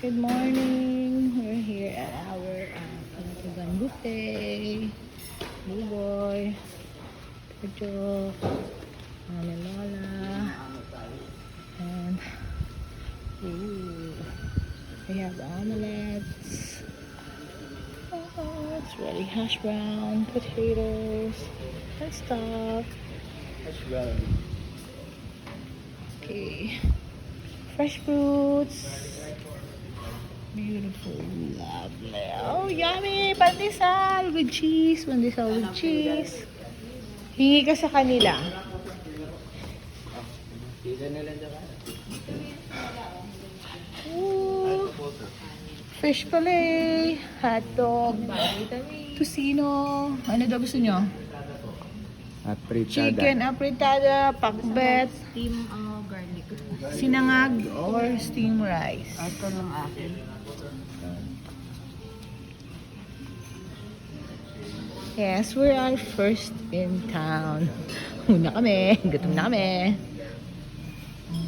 Good morning. We're here at our Kalatugan buffet. Buboy, Pedro, Mami Lola, and we have omelets. Oh, it's ready. Hash brown, potatoes, and stuff. Hash brown. Okay. Fresh fruits. Beautiful, lovely. Oh, yummy! Pandesal with cheese. Pandesal with cheese. Hingi ka sa kanila. Pila na lang dyan. Ooh. Fish fillet. Hotdog. Tocino. Ano daw gusto nyo? Apritada. Chicken apritada, pakbet, Steam garlic. sinangag, or steamed rice. Ito lang akin. Yes, we are first in town. Una kami. Gutom na kami.